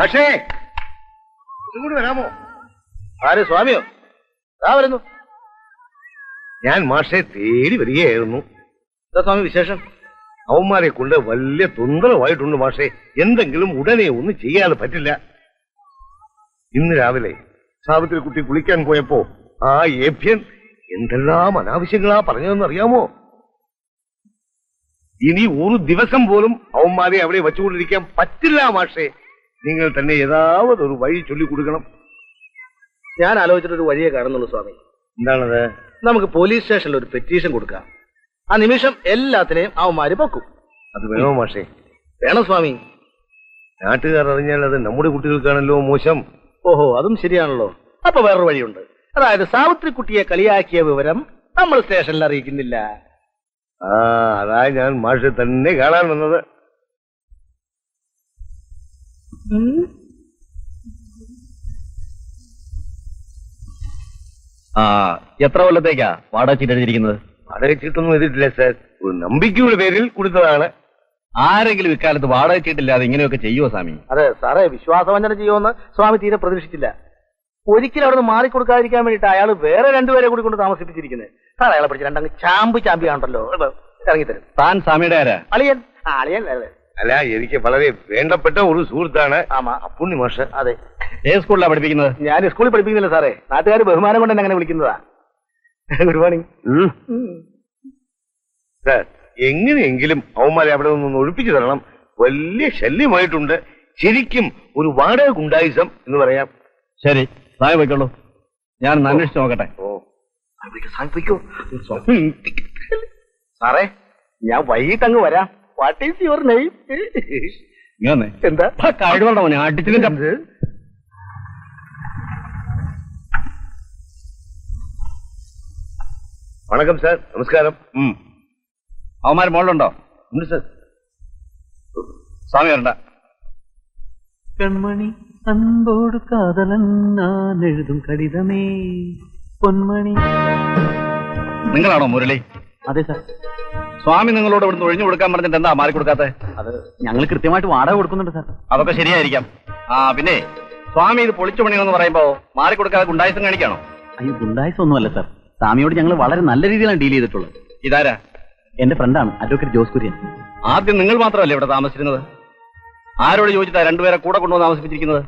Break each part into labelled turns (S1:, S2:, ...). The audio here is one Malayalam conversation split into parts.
S1: പക്ഷേ ഇങ്ങോട്ട് വരാമോ?
S2: ആര് സ്വാമിയോ? ആ വരുന്നു.
S1: ഞാൻ മാഷെ തേടി വരികയായിരുന്നു.
S2: എന്താ സ്വാമി വിശേഷം?
S1: അവന്മാരെ കൊണ്ട് വലിയ തൊന്തരമായിട്ടുണ്ട് മാഷെ. എന്തെങ്കിലും ഉടനെ ഒന്നും ചെയ്യാതെ പറ്റില്ല. ഇന്ന് രാവിലെ സാവിത്രി കുട്ടി കുളിക്കാൻ പോയപ്പോ ആ ഏഭ്യൻ എന്തെല്ലാം അനാവശ്യങ്ങളാ പറഞ്ഞതെന്ന് അറിയാമോ? ഇനി ഒരു ദിവസം പോലും അവന്മാരെ അവിടെ വെച്ചുകൊണ്ടിരിക്കാൻ പറ്റില്ല മാഷെ. നിങ്ങൾ തന്നെ ഏതാവത് ഒരു വഴി ചൊല്ലിക്കൊടുക്കണം.
S2: ഞാൻ ആലോചിച്ചിട്ടൊരു വഴിയെ കാണുന്നുള്ളൂ സ്വാമി.
S1: എന്താണത്?
S2: നമുക്ക് പോലീസ് സ്റ്റേഷനിൽ ഒരു പെറ്റീഷൻ കൊടുക്കാം. ആ നിമിഷം എല്ലാത്തിനെയും അവന്മാര് പൊക്കും.
S1: അത് വേണോ മാഷെ?
S2: വേണം സ്വാമി.
S1: നാട്ടുകാർ അറിഞ്ഞാൽ അത് നമ്മുടെ കുട്ടികൾക്കാണല്ലോ മോശം.
S2: ഓഹോ, അതും ശരിയാണല്ലോ. അപ്പൊ വേറൊരു വഴിയുണ്ട്. അതായത് സാവിത്രി കുട്ടിയെ കളിയാക്കിയ വിവരം നമ്മൾ സ്റ്റേഷനിൽ അറിയിക്കുന്നില്ല.
S1: അതാ ഞാൻ മാഷെ തന്നെ കാണാൻ വന്നത്.
S3: എത്ര കൊല്ലത്തേക്കാ വാടക ചീട്ട് എഴുതിയിരിക്കുന്നത്?
S1: വാടക ചീട്ടൊന്നും എഴുതിയിട്ടില്ല സാർ. ഒരു നമ്പിക്കയുടെ പേരിൽ കൊടുത്തതാണ്.
S3: ആരെങ്കിലും ഇക്കാലത്ത് വാടക ചീട്ടില്ലാതെ ഇങ്ങനെയൊക്കെ ചെയ്യുമോ സ്വാമി?
S2: അതെ സാറേ, വിശ്വാസവഞ്ചന ചെയ്യുമെന്ന് സ്വാമി തീരെ പ്രതീക്ഷിച്ചില്ല. ഒരിക്കലും അവിടെ നിന്ന് മാറിക്കൊടുക്കാതിരിക്കാൻ വേണ്ടിയിട്ട് അയാൾ വേറെ രണ്ടുപേരെ കൂടി കൊണ്ട് താമസിപ്പിച്ചിരിക്കുന്നത്. സാർ അയാളെ പിടിച്ച് രണ്ടങ്ങ് ചാമ്പിയാണ്ടല്ലോ. ഇറങ്ങിത്തരും.
S3: താൻ സ്വാമിയുടെ ആരാ?
S2: അളിയൻ. അളിയൻ അല്ലേ?
S1: അല്ല, എനിക്ക് വളരെ വേണ്ടപ്പെട്ട ഒരു സുഹൃത്താണ്.
S2: ആമാ,
S1: അപ്പുണ്ണി മാഷ്.
S2: അതെ.
S3: ഏത് സ്കൂളിലാണ് പഠിപ്പിക്കുന്നത്?
S2: ഞാൻ സ്കൂളിൽ പഠിപ്പിക്കുന്നില്ല സാറേ. നാട്ടുകാർ ബഹുമാനം കൊണ്ട് എന്നെ അങ്ങനെ വിളിക്കുന്നതാ. Good morning
S1: sir. എങ്ങനെയെങ്കിലും അവന്മാരെ അവിടെ നിന്ന് ഒഴിപ്പിച്ചു തരണം. വലിയ ശല്യമായിട്ടുണ്ട്. ശരിക്കും ഒരു വാടക ഗുണ്ടായിസം എന്ന് പറയാം.
S3: ശരി, സ്വാമി പോയിക്കോളൂ. ഞാൻ അന്വേഷിച്ച് നോക്കട്ടെ.
S2: സാറേ, ഞാൻ വൈകിട്ട് അങ്ങ് വരാം. What is your name? എന്താ
S3: കഴിവുണ്ടോ മോനെ? അടിച്ചിട്ട്
S1: വണക്കം സാർ. നമസ്കാരം.
S3: അവന്മാർ മോളിലുണ്ടോ?
S1: ഉണ്ട് സാർ.
S3: സ്വാമി വരണ്ട.
S4: കൺമണി അൻപോട് കാതലൻ ഞാൻ എഴുതും കടിതമേ പൊന്മണി.
S3: നിങ്ങളാണോ മുരളി?
S4: അതെ സാർ.
S3: സ്വാമി നിങ്ങളോട് ഇവിടുന്ന് ഒഴിഞ്ഞു കൊടുക്കാൻ പറഞ്ഞിട്ട് എന്താ മാറിക്കൊടുക്കാത്തെ?
S4: അത് ഞങ്ങൾ കൃത്യമായിട്ട് വാടക കൊടുക്കുന്നുണ്ട് സാർ.
S3: അതൊക്കെ ശരിയായിരിക്കാം. പിന്നെ സ്വാമി ഇത് പൊളിച്ചു പണിയെന്ന് പറയുമ്പോ മാറിക്കൊടുക്കാതെ ഗുണ്ടായുസം കാണിക്കാണോ?
S4: അയ്യോ, ഗുണ്ടായുസം ഒന്നുമല്ല സാർ. സ്വാമിയോട് ഞങ്ങൾ വളരെ നല്ല രീതിയിലാണ് ഡീൽ ചെയ്തിട്ടുള്ളത്.
S3: ഇതാരാ?
S4: എന്റെ ഫ്രണ്ടാണ്, അഡ്വക്കേറ്റ് ജോസ് കുര്യൻ.
S3: ആദ്യം നിങ്ങൾ മാത്രമല്ലേ ഇവിടെ താമസിച്ചിരുന്നത്? ആരോട് ചോദിച്ചിട്ടാ രണ്ടുപേരെ കൂടെ കൊണ്ടുവന്ന് താമസിപ്പിച്ചിരിക്കുന്നത്?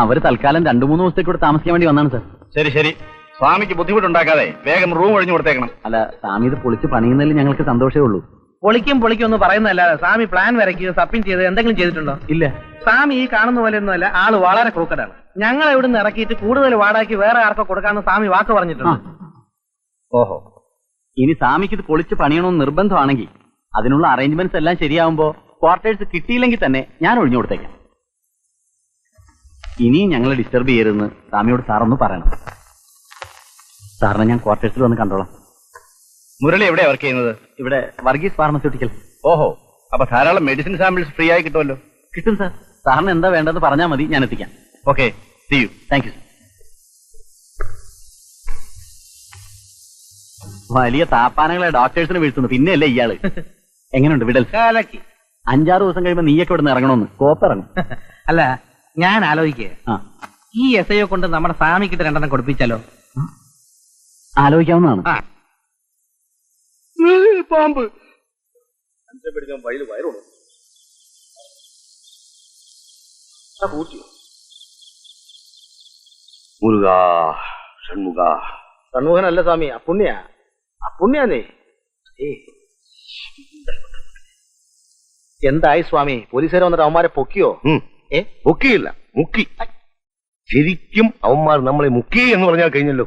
S4: അവര് തൽക്കാലം 2-3 ദിവസത്തേക്ക് ഇവിടെ താമസിക്കാൻ വേണ്ടി വന്നാണ് സാർ.
S3: ശരി ശരി, സ്വാമിക്ക് ബുദ്ധിമുട്ടുണ്ടാക്കാതെ വേഗം റൂം ഒഴിഞ്ഞു കൊടുത്തേക്കണം.
S4: അല്ല, സ്വാമി ഇത് പൊളിച്ച് പണിയുന്നതിൽ ഞങ്ങൾക്ക് സന്തോഷമേ ഉള്ളൂ.
S2: പൊളിക്കും എന്ന് പറയുന്നതല്ലാതെ സ്വാമി പ്ലാൻ വരയ്ക്കുകയോ സബ്മിറ്റ് ചെയ്ത് എന്തെങ്കിലും ചെയ്തിട്ടുണ്ടോ?
S4: ഇല്ല.
S2: സ്വാമി ഈ കാണുന്ന പോലെ ഒന്നുമല്ല. ആള് വളരെ ക്രൂക്കഡാണ്. ഞങ്ങൾ ഇവിടുന്ന് ഇറക്കിയിട്ട് കൂടുതൽ വാടകയ്ക്ക് വേറെ ആർക്കോ കൊടുക്കാമെന്ന് സ്വാമി വാക്ക് പറഞ്ഞിട്ടുണ്ട്.
S4: ഓഹോ, ഇനി സ്വാമിക്ക് ഇത് പൊളിച്ച് പണിയണമെന്ന് നിർബന്ധമാണെങ്കിൽ അതിനുള്ള അറേഞ്ച്മെന്റ്സ് എല്ലാം ശരിയാവുമ്പോ ക്വാർട്ടേഴ്സ് കിട്ടിയില്ലെങ്കിൽ തന്നെ ഞാൻ ഒഴിഞ്ഞു കൊടുത്തേക്കാം. ഇനിയും ഞങ്ങളെ ഡിസ്റ്റർബ് ചെയ്യരുതെന്ന് സ്വാമിയോട് സാറൊന്ന് പറയണം. സാറിനെ ഞാൻ ക്വാർട്ടേഴ്സിൽ വന്ന് കണ്ടോളാം.
S3: മുരളി എവിടെയാ വർക്ക് ചെയ്യുന്നത്?
S4: ഇവിടെ വർഗീസ് ഫാർമസ്യൂട്ടിക്കൽ.
S3: ഓഹോ, അപ്പൊ ധാരാളം മെഡിസിൻ സാമ്പിൾസ് ഫ്രീ ആയി കിട്ടുമല്ലോ.
S4: കിട്ടും സാർ. സാറിന് എന്താ വേണ്ടതെന്ന് പറഞ്ഞാൽ മതി, ഞാൻ എത്തിക്കാം.
S3: Okay, see you.
S4: Thank you. വലിയ താപ്പാനങ്ങളെ ഡോക്ടേഴ്സിന് വീഴ്ത്തുന്നു, പിന്നെയല്ലേ ഇയാള്. എങ്ങനെയുണ്ട് വിടൽ? 5-6 ദിവസം കഴിയുമ്പോ നീയൊക്കെ ഇവിടെ നിന്ന് ഇറങ്ങണമെന്ന്. കോപ്പിറങ്ങും.
S2: അല്ല, ഞാൻ ആലോചിക്കേ, ഈ എസ് ഐയെ കൊണ്ട് നമ്മുടെ സ്വാമിക്കിട്ട് 2 കൊടുപ്പിച്ചാലോ?
S4: ആലോചിക്കാവുന്നതാണ്.
S1: പാമ്പ് മുരുകാ ഷൺമുഖ.
S2: ഷൺമുഖനല്ല സ്വാമി, അപ്പുണ്യാന്നേ. എന്തായി സ്വാമി? പോലീസുകാർ വന്നിട്ട് അവന്മാരെ പൊക്കിയോ?
S1: പൊക്കിയില്ല, മുക്കി. ശരിക്കും അവന്മാർ നമ്മളെ മുക്കി എന്ന് പറഞ്ഞാൽ കഴിഞ്ഞല്ലോ.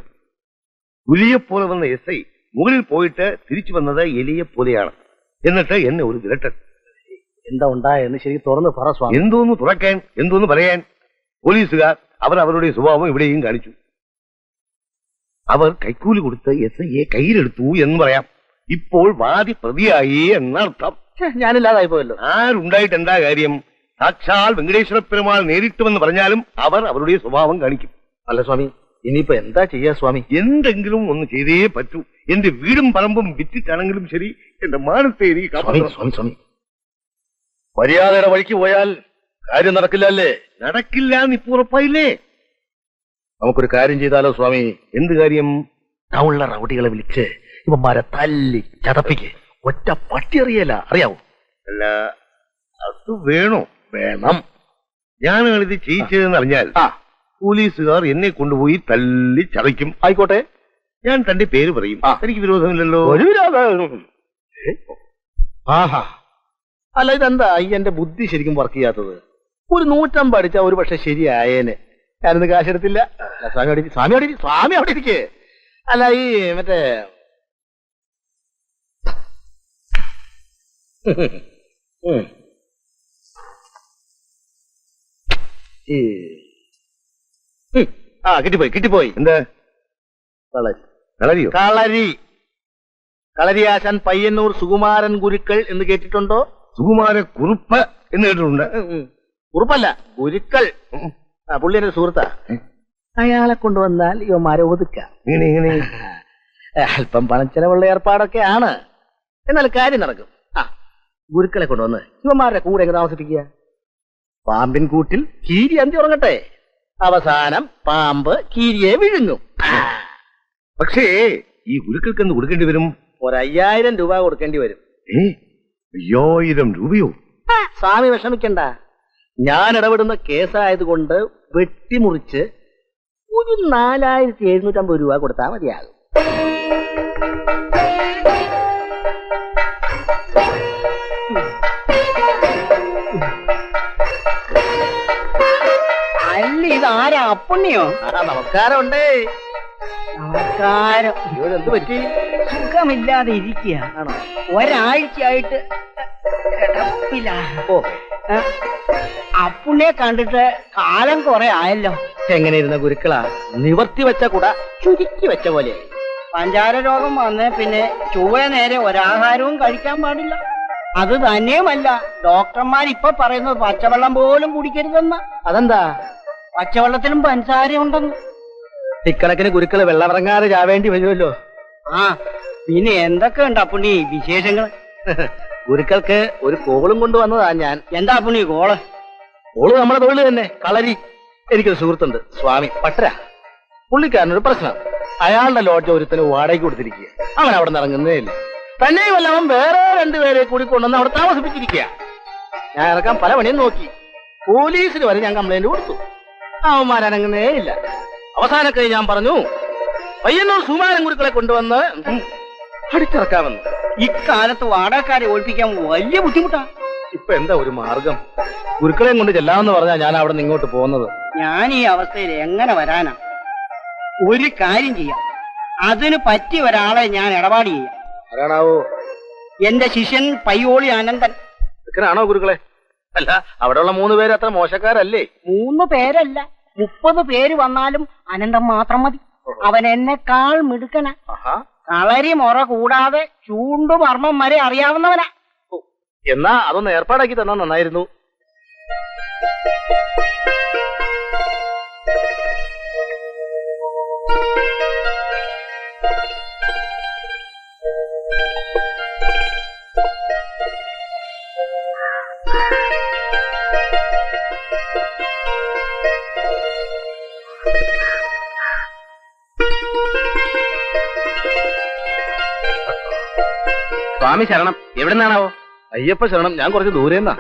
S1: പുലിയെപ്പോലെ വന്ന എസ് ഐ മുകളിൽ പോയിട്ട് തിരിച്ചു വന്നത് എലിയെ പോലെയാണ്. എന്നിട്ട് എന്നെ ഒരു വിരട്ടൻ.
S2: എന്താ ഉണ്ടായെന്ന് ശരി തുറന്ന് പറ സ്വാമി.
S1: എന്തോന്ന് തുറക്കാൻ, എന്തോന്ന് പറയാൻ. പോലീസുകാർ അവർ അവരുടെ സ്വഭാവം ഇവിടെയും കാണിച്ചു. അവർ കൈക്കൂലി കൊടുത്ത് എസ് ഐയെ കയ്യിലെടുത്തു എന്ന് പറയാം. ഇപ്പോൾ വാദി പ്രതിയായി എന്നർത്ഥം.
S2: ഞാനില്ലാതായി പോയല്ലോ.
S1: ആരുണ്ടായിട്ട് എന്താ കാര്യം? സാക്ഷാൽ വെങ്കടേശ്വര പെരുമാൾ നേരിട്ട് വന്ന് പറഞ്ഞാലും അവർ അവരുടെ സ്വഭാവം കാണിക്കും.
S2: അല്ല സ്വാമി, ഇനിയിപ്പോ എന്താ ചെയ്യാ സ്വാമി?
S1: എന്തെങ്കിലും ഒന്ന് ചെയ്തേ പറ്റൂ. എന്റെ വീടും പറമ്പും വിറ്റിട്ടാണെങ്കിലും ശരി, എന്റെ മാനത്തെ എനിക്ക്
S2: സ്വാമി
S1: മര്യാദയുടെ വഴിക്ക് പോയാൽ
S2: കാര്യം നടക്കില്ല അല്ലേ?
S1: നടക്കില്ല എന്ന് ഇപ്പൊ ഉറപ്പായില്ലേ?
S2: നമുക്കൊരു കാര്യം ചെയ്താലോ സ്വാമി?
S1: എന്ത് കാര്യം?
S2: ടൗണിലെ റൗഡികളെ വിളിച്ച് ഇവന്മാരെ തല്ലി ചതപ്പിക്ക്. ഒറ്റ പട്ടി അറിയല, അറിയാവോ?
S1: അല്ല, അത് വേണോ?
S2: വേണം.
S1: ഞാനാണ് ഇത് ചെയ്യിച്ചതെന്ന് അറിഞ്ഞാൽ പോലീസുകാർ എന്നെ കൊണ്ടുപോയി തല്ലി ചതയ്ക്കും.
S2: ആയിക്കോട്ടെ,
S1: ഞാൻ തന്റെ പേര് പറയും. എനിക്ക് വിരോധമില്ലല്ലോ.
S2: ഒരു വിരോധം. ആഹാ, അല്ല ഇതെന്താ ഈ എന്റെ ബുദ്ധി ശരിക്കും വർക്ക് ചെയ്യാത്തത്? ഒരു 150 അടിച്ചാ ഒരു പക്ഷെ ശരിയായേനെ. ഞാനിന്ന് കാശെടുത്തില്ല. സ്വാമി അവിടെ ഇരിക്കേ. അല്ല ഈ മറ്റേ കിട്ടിപ്പോയി.
S1: എന്താ കളരിയോ?
S2: കളരിയാശാൻ പയ്യന്നൂർ സുകുമാരൻ ഗുരുക്കൾ എന്ന് കേട്ടിട്ടുണ്ടോ?
S1: സുകുമാര കുറുപ്പ് എന്ന് കേട്ടിട്ടുണ്ട്.
S2: കുറുപ്പല്ല, ഗുരുക്കൾ. പുള്ളിയുടെ സുഹൃത്താ. അയാളെ കൊണ്ടുവന്നാൽ ഇവന്മാരെ ഒതുക്കാം.
S1: ഇങ്ങനെ
S2: അല്പം പണം ചെലവുള്ള ഏർപ്പാടൊക്കെ ആണ്, എന്നാൽ കാര്യം നടക്കും. ഗുരുക്കളെ കൊണ്ടുവന്ന് ഇവന്മാരുടെ കൂടെ എങ്ങനെ താമസിപ്പിക്കുക? പാമ്പിൻ കൂട്ടിൽ കീരി അന്തി ഉറങ്ങട്ടെ. അവസാനം പാമ്പ് കീരിയെ വിഴുങ്ങും.
S1: പക്ഷേ ഈ ഗുരുക്കൾക്ക് എന്ത് കൊടുക്കേണ്ടി വരും?
S2: 5000 രൂപ കൊടുക്കേണ്ടി വരും.
S1: 5000 രൂപയോ?
S2: സ്വാമി വിഷമിക്കണ്ട. ഞാൻ ഇടപെടുന്ന കേസായതുകൊണ്ട് വെട്ടിമുറിച്ച് ഒരു 4750 രൂപ കൊടുത്താൽ മതിയാകും.
S5: അല്ല, ഇതാരാ? അപ്പുണ്ണിയോ?
S2: നമസ്കാരം ഉണ്ടേ.
S5: നമസ്കാരം.
S2: എന്ത് പറ്റി?
S5: സുഖമില്ലാതെ ഇരിക്കുക.
S2: ആണോ?
S5: ഒരാഴ്ചയായിട്ട് കിടപ്പില്ല.
S2: ഓ,
S5: അപ്പുണ്ണിയെ കണ്ടിട്ട് കാലം കുറെ ആയല്ലോ.
S2: എങ്ങനെ ഇരുന്ന ഗുരുക്കളാ? നിവർത്തി വെച്ച കൂട ചുരുക്കി വെച്ച പോലെ.
S5: പഞ്ചാര രോഗം വന്ന് പിന്നെ ചൊവ്വ നേരെ ഒരാഹാരവും കഴിക്കാൻ പാടില്ല. അത് തന്നെയുമല്ല, ഡോക്ടർമാർ ഇപ്പൊ പറയുന്നത് പച്ചവെള്ളം പോലും കുടിക്കരുതെന്ന്.
S2: അതെന്താ?
S5: പച്ചവെള്ളത്തിലും പഞ്ചസാര ഉണ്ടെന്ന്.
S2: ഇക്കണക്കിന് ഗുരുക്കള് വെള്ളമിറങ്ങാതെ ചാവേണ്ടി വരുമല്ലോ.
S5: പിന്നെ എന്തൊക്കെ ഉണ്ട് അപ്പുണ്ണി വിശേഷങ്ങൾ?
S2: ഗുരുക്കൾക്ക് ഒരു കോളും കൊണ്ടുവന്നതാ ഞാൻ.
S5: എന്താ അപ്പുണ്ണി കോള്?
S2: കോള് നമ്മുടെ തൊഴിൽ തന്നെ, കളരി. എനിക്കൊരു സുഹൃത്തുണ്ട്, സ്വാമി പട്ടര. പുള്ളിക്കാരനൊരു പ്രശ്നം. അയാളുടെ ലോഡ്ജ് ഒരുത്തിന് വാടകയ്ക്ക് കൊടുത്തിരിക്കുക. അവൻ അവിടെ നിന്ന് ഇറങ്ങുന്നേ ഇല്ല. തന്നെയുമല്ല, അവൻ വേറെ 2 പേരെ കൂടി കൊണ്ടുവന്ന് അവിടെ താമസിപ്പിച്ചിരിക്കുക. ഞാൻ ഇറക്കാൻ പല പണിയും നോക്കി. പോലീസിന് വരെ ഞാൻ കംപ്ലൈന്റ് കൊടുത്തു. അവന്മാരനങ്ങുന്നേ ഇല്ല. അവസാനൊക്കെ ഞാൻ പറഞ്ഞു, പയ്യന്നൂർ സുകുമാരൻ ഗുരുക്കളെ കൊണ്ടുവന്ന് അടിച്ചിറക്കാമെന്ന്.
S5: ഇക്കാലത്ത് വാടകക്കാരെ ഒഴിപ്പിക്കാൻ വലിയ ബുദ്ധിമുട്ടാ.
S2: ഇപ്പൊ എന്താ ഒരു മാർഗം? ഗുരുക്കളെയും കൊണ്ട് ചെല്ലാമെന്ന് പറഞ്ഞാൽ ഞാൻ അവിടെ നിന്ന് ഇങ്ങോട്ട് പോകുന്നത്.
S5: ഞാൻ ഈ അവസ്ഥയിൽ എങ്ങനെ വരാനാ? ഒരു കാര്യം ചെയ്യാം, അതിന് പറ്റിയ ഒരാളെ ഞാൻ ഇടപാട് ചെയ്യാം.
S2: ആരാണാവോ?
S5: എന്റെ ശിഷ്യൻ പയ്യോളി അനന്തൻ.
S2: ആണോ ഗുരുക്കളെ? അല്ല, അവിടെയുള്ള 3 പേര് അത്ര മോശക്കാരല്ലേ?
S5: 3 പേരല്ല, 30 പേര് വന്നാലും അനന്തം മാത്രം മതി. അവൻ എന്നെക്കാൾ മിടുക്കനാ. കളരി മുറ കൂടാതെ ചൂണ്ടുമർമ്മം വരെ അറിയാവുന്നവനാ.
S2: എന്നാ അതൊന്ന് ഏർപ്പാടാക്കി തന്നാ നന്നായിരുന്നു.
S4: സ്വാമി ശരണം. എവിടെ നിന്നാണാവോ?
S2: അയ്യപ്പ ശരണം. ഞാൻ കുറച്ച് ദൂരെന്നാ.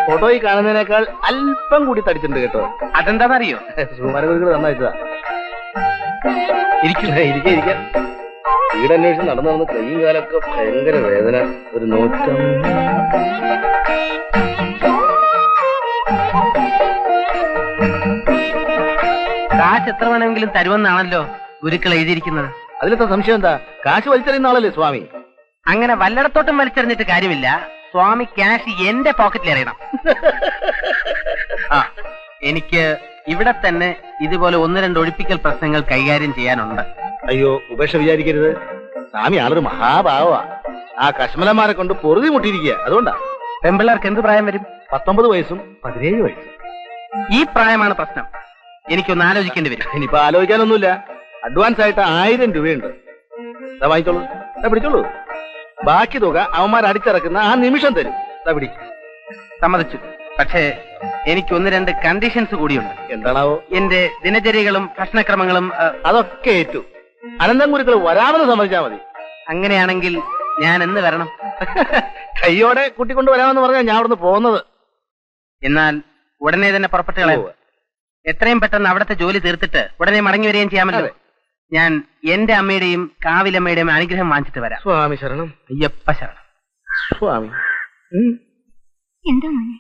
S2: ഫോട്ടോയിൽ കാണുന്നതിനേക്കാൾ അല്പം കൂടി തടിച്ചിട്ടുണ്ട് കേട്ടോ.
S4: അതെന്താണെന്നറിയോ?
S2: സുകുമാരഗുരുക്കൾ നന്നായിട്ടാ. ഇരിക്കാം. വീടന്വേഷണം നടന്നു കൈയും കാലൊക്കെ ഭയങ്കര വേദന. ഒരു നോറ്റം.
S4: കാശ് എത്ര വേണമെങ്കിലും തരുമെന്നാണല്ലോ ഗുരുക്കൾ എഴുതിയിരിക്കുന്നത്.
S2: അതിലെന്താ സംശയം? എന്താ? കാശ് വലിച്ചെറിയുന്ന ആളല്ലേ സ്വാമി?
S4: അങ്ങനെ വല്ലയിടത്തോട്ടും വലിച്ചെറിഞ്ഞിട്ട് കാര്യമില്ല. സ്വാമി ക്യാഷ് എന്റെ പോക്കറ്റിൽ എറിയണം. എനിക്ക് ഇവിടെ തന്നെ ഇതുപോലെ 1-2 ഒഴിപ്പിക്കൽ പ്രശ്നങ്ങൾ കൈകാര്യം ചെയ്യാനുണ്ട്.
S2: അയ്യോ, ഉപേക്ഷ വിചാരിക്കരുത്. സ്വാമി ആളൊരു മഹാഭാവമാ. ആ കശ്മലന്മാരെ കൊണ്ട് പൊറുതി മുട്ടിയിരിക്കുക. അതുകൊണ്ടാ.
S4: പെമ്പിള്ളേർക്ക് എന്ത് പ്രായം വരും?
S2: 19 വയസ്സും 17 വയസ്സും.
S4: ഈ പ്രായമാണ് പ്രശ്നം. എനിക്കൊന്ന് ആലോചിക്കേണ്ടി വരും.
S2: ഇനിയിപ്പോ ആലോചിക്കാനൊന്നുമില്ല. അഡ്വാൻസ് ആയിട്ട് 1000 രൂപയുണ്ട്. വാങ്ങിച്ചോളൂ, പിടിച്ചോളൂ. ബാക്കി തുക അവന്മാർ അടിച്ചിറക്കുന്ന ആ നിമിഷം തരും. പിടി.
S6: സമ്മതിച്ചു. പക്ഷേ എനിക്ക് 1-2 കണ്ടീഷൻസ് കൂടിയുണ്ട്.
S2: എന്താണാവോ?
S6: എന്റെ ദിനചര്യകളും ഭക്ഷണക്രമങ്ങളും
S2: അതൊക്കെ ഏറ്റു. അനന്തംകുരുക്കൾ വരാമെന്ന് സമ്മതിച്ചാൽ മതി.
S6: അങ്ങനെയാണെങ്കിൽ ഞാൻ എന്ന് വരണം?
S2: കയ്യോടെ കൂട്ടിക്കൊണ്ട് വരാമെന്ന് പറഞ്ഞാൽ ഞാൻ അവിടുന്ന് പോകുന്നത്.
S6: എന്നാൽ ഉടനെ തന്നെ പുറപ്പെട്ടു കളയാം. എത്രയും പെട്ടെന്ന് അവിടുത്തെ ജോലി തീർത്തിട്ട് ഉടനെ മടങ്ങി വരികയും ചെയ്യാമല്ലോ. ഞാൻ എന്റെ അമ്മയുടെയും കാവിലമ്മയുടെയും അനുഗ്രഹം വാങ്ങിച്ചിട്ട് വരാം.
S2: സ്വാമി ശരണം.
S6: അയ്യപ്പ ശരണം.
S2: സ്വാമി.
S7: എന്താ മോനെ?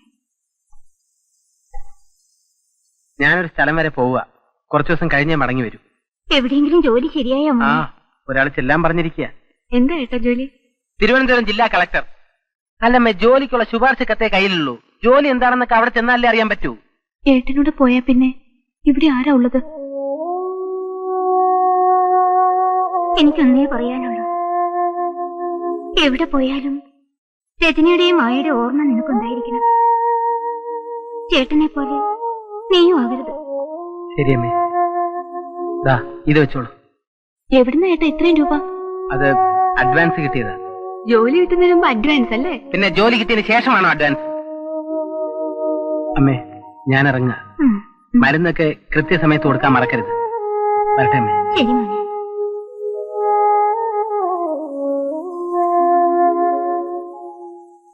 S6: ഞാനൊരു സ്ഥലം വരെ പോവുക. കുറച്ചു ദിവസം കഴിഞ്ഞേ മടങ്ങി വരൂ.
S7: എവിടെയെങ്കിലും ജോലി ശരിയായോ?
S6: ആ, ഒരാൾ ചെല്ലാൻ പറഞ്ഞിരിക്കുക.
S7: എന്താ ഏട്ടാ ജോലി?
S6: തിരുവനന്തപുരം ജില്ലാ കളക്ടർ. അല്ലമ്മേ, ജോലിക്കുള്ള ശുപാർശ കത്തേ കയ്യിലുള്ളൂ. ജോലി എന്താണെന്നൊക്കെ അവിടെ ചെന്നാലേ അറിയാൻ പറ്റൂ.
S7: ഏട്ടനോട് പോയാ പിന്നെ ഇവിടെ ആരാ ഉള്ളത്? എനിക്കൊന്നേ പറയാനുള്ളൂ. എവിടെ പോയാലും രജനിയുടെയും മായയുടെ ഓർമ്മ നിനക്കുണ്ടായിരിക്കണം. ചേട്ടനെ പോലെ നീയും ആകരുത്.
S6: ശരിയമ്മേ. ദാ ഇത് വെച്ചോളൂ.
S7: എവിടുന്ന ഏട്ടാ ഇത്രയും രൂപ?
S6: അത് അഡ്വാൻസ് കിട്ടിയതാ.
S7: ജോലി കിട്ടുന്നതിന് മുമ്പ് അഡ്വാൻസ് അല്ലേ?
S6: പിന്നെ ജോലി കിട്ടിയതിന് ശേഷമാണോ അഡ്വാൻസ്? അമ്മേ, ഞാൻ ഇറങ്ങുക. മരുന്നൊക്കെ കൃത്യസമയത്ത് കൊടുക്കാൻ മറക്കരുത്. വരട്ടെ അമ്മേ.
S7: ശരി മോനെ.